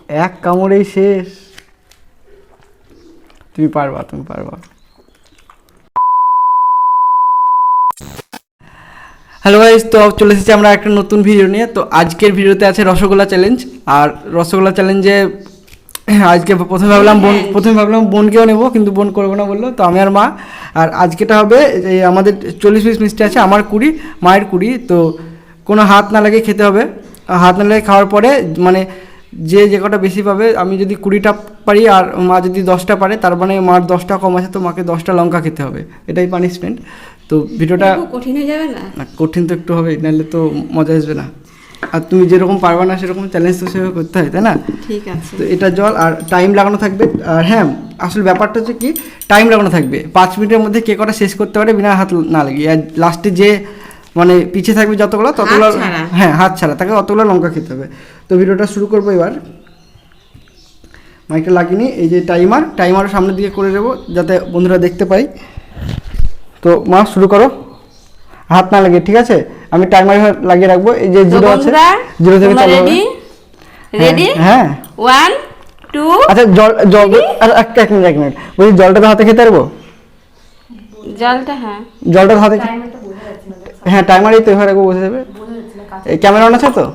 এক কামড়েই শেষ। তুমি পারবা, তুমি পারবা। হ্যালো গাইস, তো চলে এসেছি আমরা একটা নতুন ভিডিও নিয়ে। তো আজকের ভিডিওতে আছে রসগোল্লা চ্যালেঞ্জ। আর রসগোল্লা চ্যালেঞ্জে আজকে প্রথমে ভাবলাম বোনকেও নেবো, কিন্তু বোন করবো না বললো, তো আমি আর মা। আর আজকেটা হবে এই আমাদের 40 পিস মিষ্টি আছে, আমার 20, মায়ের 20। তো কোনো হাত না লাগে খেতে হবে। হাত না লাগে খাওয়ার পরে মানে যে কটা বেশি পাবে, আমি যদি 20টা পারি আর মা যদি 10টা পারে, তার মানে মার 10টা কম আছে, তো মাকে 10টা লঙ্কা খেতে হবে, এটাই পানিশমেন্ট। তো ভিডিওটা কঠিন হয়ে যাবে না? কঠিন তো একটু হবে, নাহলে তো মজা আসবে না। আর তুমি যেরকম পারবা না সেরকম চ্যালেঞ্জ তো সেভাবে করতে হয়, তাই না? ঠিক আছে। তো এটা জল আর টাইম লাগানো থাকবে। আর হ্যাঁ, আসল ব্যাপারটা হচ্ছে কি, টাইম লাগানো থাকবে 5 মিনিটের মধ্যে কে কটা শেষ করতে পারে বিনা হাত না লাগিয়ে। আর লাস্টে যে মানে পিছিয়ে থাকবে যতগুলো, ততগুলো হ্যাঁ হাত ছাড়া তাকে অতগুলো লঙ্কা খেতে হবে। তো ভিডিওটা শুরু করবো এবার। মাইকটা লাগিয়ে নিই। এই যে টাইমারের সামনের দিকে করে দেবো যাতে বন্ধুরা দেখতে পাই। তো মা শুরু করো, হাত না লাগে, ঠিক আছে? আমি টাইমার লাগিয়ে রাখবো। এই যে 0 আছে, 0 থেকে চালু হবে। রেডি? হ্যাঁ 1 2। আচ্ছা জল এক মিনিট বলছি, জলটা তো হাতে খেতে পারবো? জলটা হ্যাঁ, জলটা তো হাতে, হ্যাঁ টাইমারই তো এভাবে রাখবো, বোঝা যাবে। এই ক্যামেরা অন আছে তো?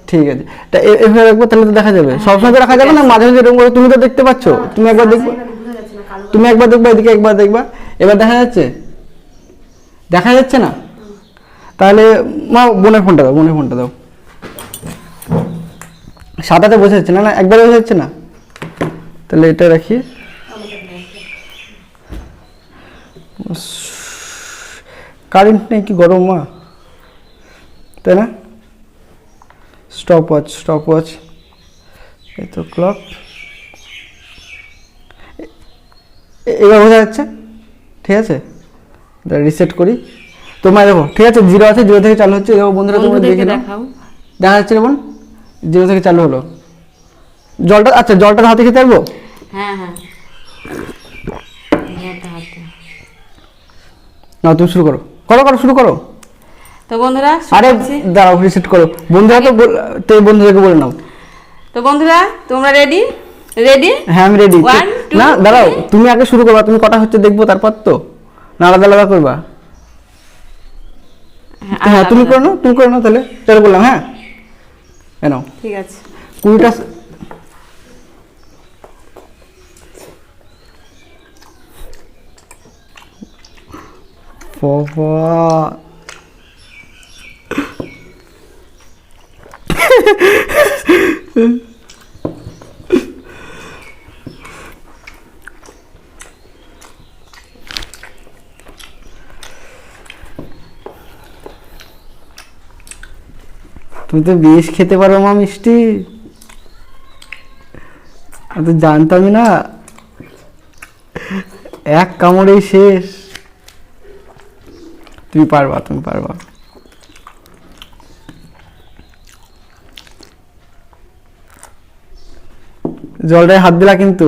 ঠিক আছে, তা এভাবে রাখবো, তাহলে তো দেখা যাবে। সবসময় তো রাখা যাবে না, মাঝে মাঝে এরকম করে। তুমি তো দেখতে পাচ্ছ, তুমি একবার দেখবে, এদিকে একবার দেখবা। এবার দেখা যাচ্ছে? দেখা যাচ্ছে না? তাহলে মা বোনের ফোনটা দাও। সাদাতে বোঝা যাচ্ছে না, একবারে বোঝা যাচ্ছে না, তাহলে এটা রাখি। কারেন্ট নেই, কি গরম মা, তাই না? স্টপ ওয়াচ, এই তো ক্লক। এবার বোঝা যাচ্ছে? ঠিক আছে, রিসেট করি। তোমার দেখো, ঠিক আছে 0 আছে, 0 থেকে চালু হচ্ছে। দেখো বন্ধুরা, তোমরা দেখে নাও, দেখা যাচ্ছে যেমন 0 থেকে চালু হলো। জলটা, আচ্ছা জলটা হাতে খেতে পারবো? হ্যাঁ হ্যাঁ, না তুমি শুরু করো শুরু করো। তো বন্ধুরা, আরে দাঁড়াও, রিসেট করো। বন্ধুরা তো বন্ধুদেরকে বলে নাও। তো বন্ধুরা তোমরা রেডি? হ্যাঁ আমি রেডি। না দাঁড়াও, তুমি আগে শুরু করবা, তুমি কটা হচ্ছে দেখবো, তারপর তো না আলাদা করবা। হ্যাঁ তুমি করে নাও তাহলে। চলো বললাম, হ্যাঁ নাও, ঠিক আছে। 20টা তুমি তো বেশ খেতে পারো মা মিষ্টি, আমি তো জানতামই না। এক কামড়েই শেষ। তুমি পারবা। জলটায় হাত দিলা কিন্তু,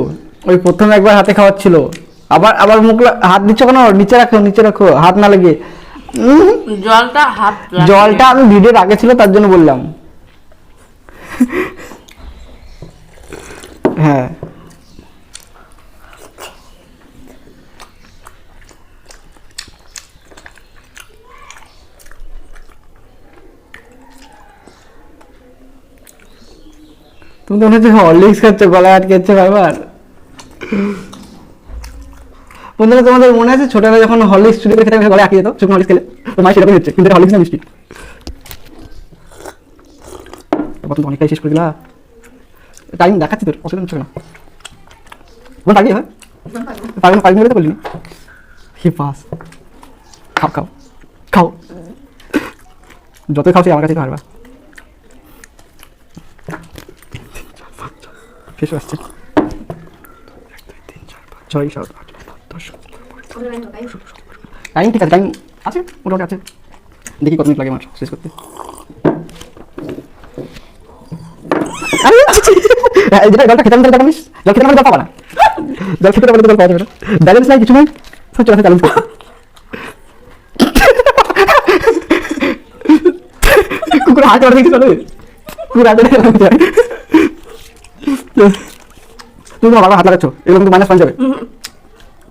ওই প্রথম একবার হাতে খাওয়াচ্ছিল, আবার মুখ হাত দিচ্ছ কেন? নিচে রাখো, হাত না লাগে। জলটা আমি ভিডিওর আগে ছিল, তার জন্য বললাম। হ্যাঁ তুমি তো মনে হচ্ছে হরলিক্স খাচ্ছ, গলায় আটকে যাচ্ছে বারবার। বন্ধুরা তোমাদের মনে আছে ছোটবেলায় যখন হরলিক্স চুরি করে খেতে গলায় আটকে যেত, শুকনো হরলিক্স খেলে? তো মায়ের সেরকমই হচ্ছে, কিন্তু হরলিক্স না মিষ্টি। তুমি অনেকটাই শেষ করে দিলা। টাইম দেখাচ্ছি তোর, অসুবিধা হচ্ছে না। বোন পারবি? হ্যাঁ পারবি তো বললি। হি পাস। খাও যতই খাও আমার কাছে পারবা। শেষ আসছে। 1 2 3 4 5 6 7 8 9 10। টাইম ঠিক আছে, টাইম আছে মোটামুটি আছে। দেখি কত মিনিট লাগে আমার শেষ করতে। জলটা খেতে পাবা না, জল খেতে পারলে জল পাওয়া যাবে না। ব্যালেন্স নাই, কিছু নাই, সব চলে চ্যালেঞ্জ করতে। কুকুর হাত ধরে দেখি চলে, কুকুর হাত ধরে তুমি তো বারবার হাত লাগাচ্ছ, এগুলো কিন্তু মাইনাস পয়েন্ট যাবে।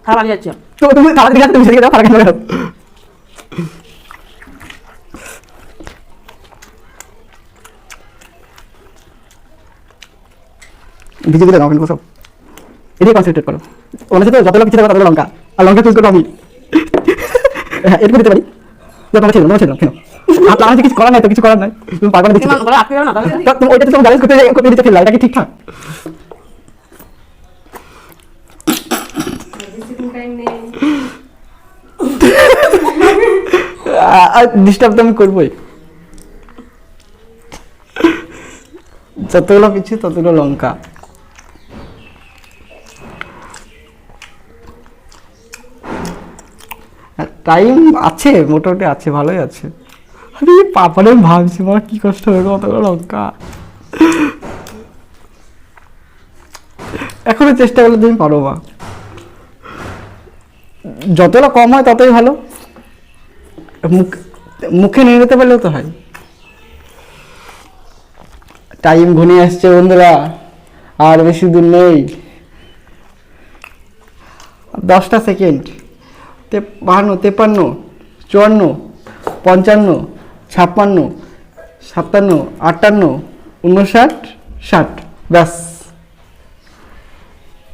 খারাপ লাগে যাচ্ছে। তো তুমি তাড়াতাড়ি যাচ্ছে, তুমি সেদিকে যাও, ফারাক লাগাও। ভিজে দিলে দাও কিন্তু সব, এটাই কনসেন্ট্রেট করো। মনে হচ্ছে তো যত লোক কিছু তত লঙ্কা, আর লঙ্কা চুজ করবো আমি। হ্যাঁ, এটুকু দিতে পারি। যত ছিল কেন হাত লাগাতে কিছু করার নাই, তো কিছু করার নাই, তুমি পারবে না দেখছি। তুমি বলো আটকে যাও না তাহলে। তুমি ওইটা তো ব্যালেন্স করতে দিতে ফেললা, এটা কি ঠিকঠাক? ডিস্টার্ব তো আমি করবোই। যতগুলো কিছু ততগুলো লঙ্কা। টাইম আছে, মোটামুটি আছে, ভালোই আছে। আরে পাপারে ভাবছি আমার কি কষ্ট হবে কতগুলো লঙ্কা। এখনো চেষ্টা করলে তুমি পারো মা, যতটা কম হয় ততই ভালো। মুখে নিয়ে নিতে পারলেও তো হয়। টাইম ঘনিয়ে আসছে বন্ধুরা, আর বেশি দূর নেই, 10টা সেকেন্ড। 52, 53, 54, 55, 56, 57, 58, 59, 60। ব্যাস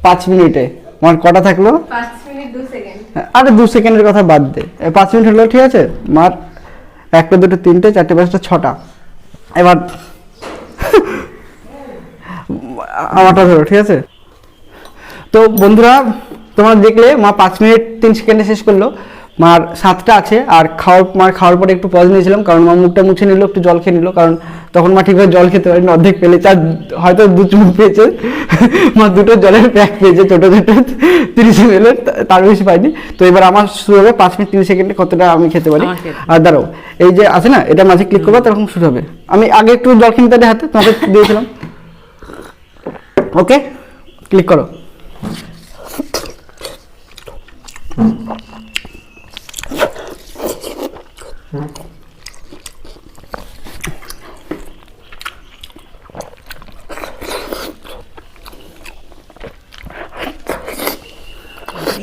5 মিনিটে আমার কটা থাকলো? 5 মিনিট 2 সেকেন্ড। আরে 2 সেকেন্ডের কথা বাদ দে, 5 মিনিট হলো, ঠিক আছে। মার 1টা 2টা 3টে 4টে 5টা 6টা। এবার আমারটা ধরো, ঠিক আছে। তো বন্ধুরা তোমরা দেখলে মা 5 মিনিট 3 সেকেন্ডে শেষ করলো। মার 7টা আছে, আর মার খাওয়ার পরে একটু পজ নিয়েছিলাম, কারণ মা মুখটা মুছে নিল, একটু জল খেয়ে নিল, কারণ তখন মা ঠিকভাবে জল খেতে পারেনি, অর্ধেক পেলেছে, আর হয়তো 2 চুমুক পেয়েছে। মা 2টো জলের প্যাক পেয়েছে, ছোটো ছোটো 30 ml, তার বেশি পাইনি। তো এবার আমার শুরু হবে 5 মিনিট 3 সেকেন্ডে কতটা আমি খেতে পারি। আর দাঁড়াও, এই যে আছে না, এটা মাঝে ক্লিক করবো, তখন শুরু হবে। আমি আগে একটু জল খেয়ে নিতে হাতে তোমাকে দিয়েছিলাম। ওকে, ক্লিক করো।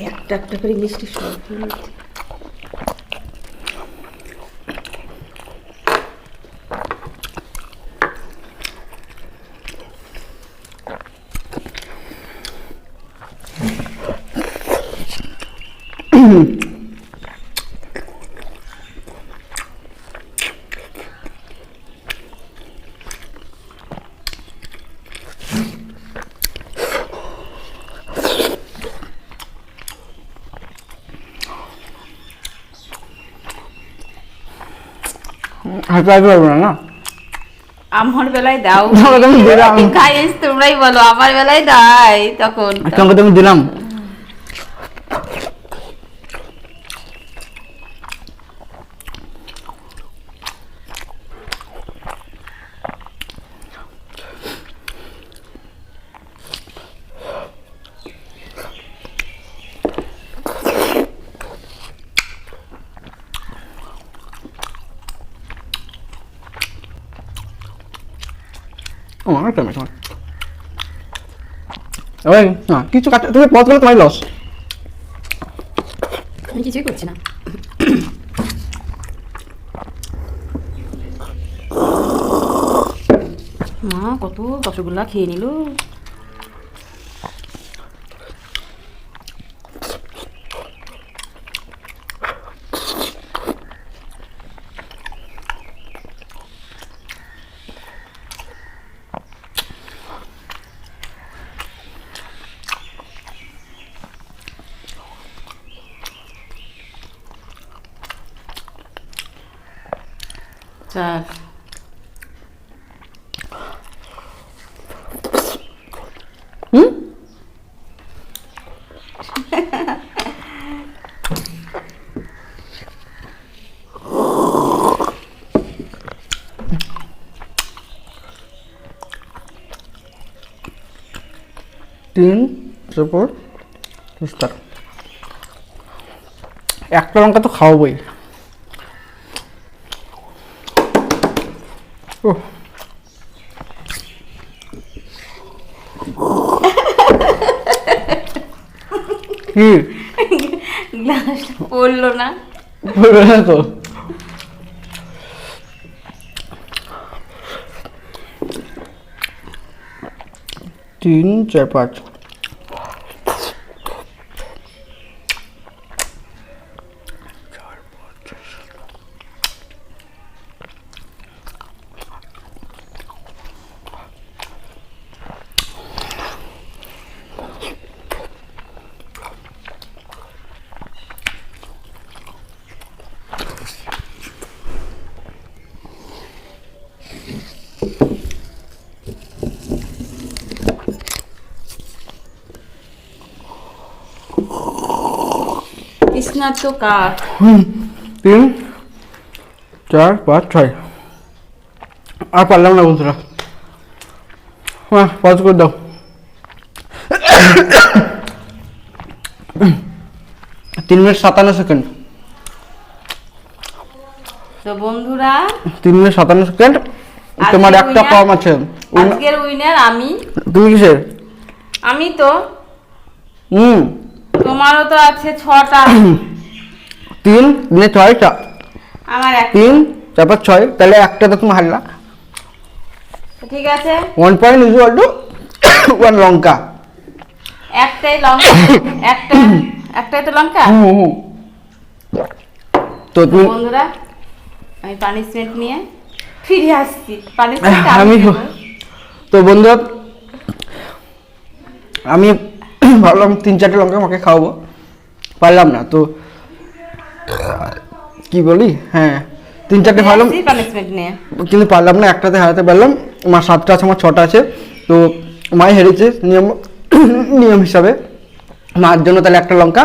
একটা একটা করে মিষ্টি সব হাতে আসতে পারবো না, না আমার বেলায় দাও। তোমাকে তো আমি দিলাম। গাইস তোমরাই বলো, আমার বেলায় দাই তখন। তোমাকে তো আমি দিলাম। আমার টাইম আছে, ওই না কিছু কাটে, তুমি পথ গেলে তোমার লস। আমি কিছুই করছি না। মা কত রসগোল্লা খেয়ে নিল। চার তিন, তারপর বিস্তার। একটা লঙ্কা তো খাওয়াবই। ও কি গ্লাসটা পড়লো না। বলবে না তো। তিন চার পাঁচ কৃষ্ণার তো কাক। তিন চার পাঁচ ছয়। আর পারলাম না বন্ধুরা, হ্যাঁ পজ করে দাও। 3 মিনিট 57 সেকেন্ড। তো বন্ধুরা 3 মিনিট 57 সেকেন্ড। তোমার আজকের একটা winner- কম আছে। আজকের উইনার আমি। তুমি কিসের? আমি তো, হুম তোমারও তো আছে 6টা। 3 দিনে 6টা। আমার এক। 3 4 5 6, তাহলে একটা তো তুমি হারলা। ঠিক আছে, 1 পয়েন্ট ইজ ইকুয়াল টু 1 লঙ্কা। একটাই লঙ্কা। একটাই তো লঙ্কা। হুম। তো তুমি বন্ধুরা আমি পানিশমেন্ট নিয়ে ফিরে আসছি। পানিশমেন্ট আমি তো বন্ধুরা আমি ভাবলাম 3-4টে লঙ্কা মাকে খাওয়াবো, পারলাম না তো কি বলি, হ্যাঁ 3-4টে ভাবলাম পানিশমেন্ট নিয়ে। কিন্তু পারলাম না, একটাতে হারাতে পারলাম। আমার 7টা আছে, আমার 6টা আছে, তো মাই হেরেছে নিয়ম হিসাবে। মার জন্য তাহলে একটা লঙ্কা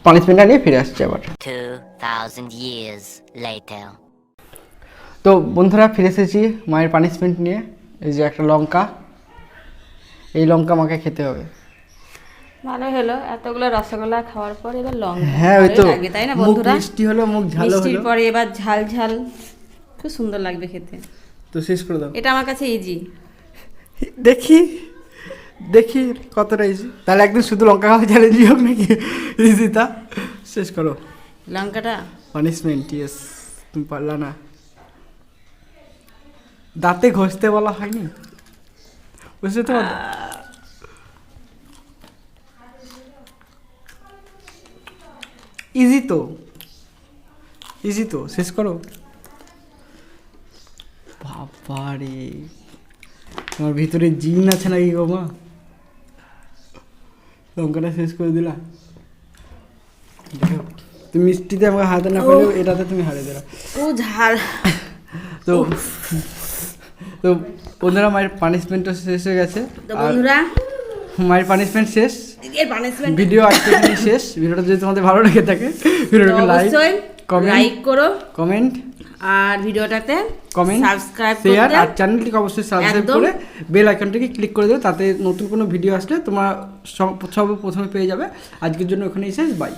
পানিশমেন্টটা নিয়ে ফিরে আসছে আবার। 2000 years later. তো বন্ধুরা ফিরে এসেছি মায়ের পানিশমেন্ট নিয়ে। এই যে একটা লঙ্কা, এই লঙ্কা মাকে খেতে হবে। ভালো হলো, এতগুলো রসগোল্লা খাওয়ার পর এবার লঙ্কা হ্যাঁ ওই তো, ভালোই লাগবে, তাই না মুখ বন্ধুরা? মিষ্টি হলো, মুখ ঝাল মিষ্টির হলো। পরে এবার ঝাল ঝাল খুব সুন্দর লাগবে খেতে। তো শেষ করে দাও। এটা আমার কাছে ইজি। দেখি দেখি কতটা ইজি। তাহলে একদিন শুধু লঙ্কা খাওয়া চ্যালেঞ্জই হোক নাকি? ইজি তা শেষ করো। লঙ্কাটা পানিশমেন্ট, ইয়েস। তুমি পারলা না, দাঁতে ঘষতে বলা হয়নি, বুঝতে তো? ইজি তো, ইজি তো, শেষ করো। বাবারে, তোমার ভিতরে জিন আছে নাকি গো মা? লঙ্কাটা শেষ করে দিলা। দেখো, তুমি মিষ্টিতে আমাকে হাতে না করলেও এটাতে তুমি হারিয়ে দিলা। ও ঝাল। তো তো বন্ধুরা মায়ের পানিশমেন্টও শেষ হয়ে গেছে। তো আর বন্ধুরা মায়ের পানিশমেন্ট শেষ, এর পানিশমেন্ট ভিডিও আজকে এখানেই শেষ। ভিডিওটা যদি তোমাদের ভালো লেগে থাকে ভিডিওটাকে অবশ্যই লাইক করো, কমেন্ট আর ভিডিওটাতে কমেন্ট সাবস্ক্রাইব শেয়ার, করতে আর চ্যানেলটিকে অবশ্যই সাবস্ক্রাইব একদম। করে বেল আইকনটাকে ক্লিক করে দেবে, তাতে নতুন কোনো ভিডিও আসলে তোমরা সব প্রথমে পেয়ে যাবে। আজকের জন্য ওখানেই শেষ, বাই।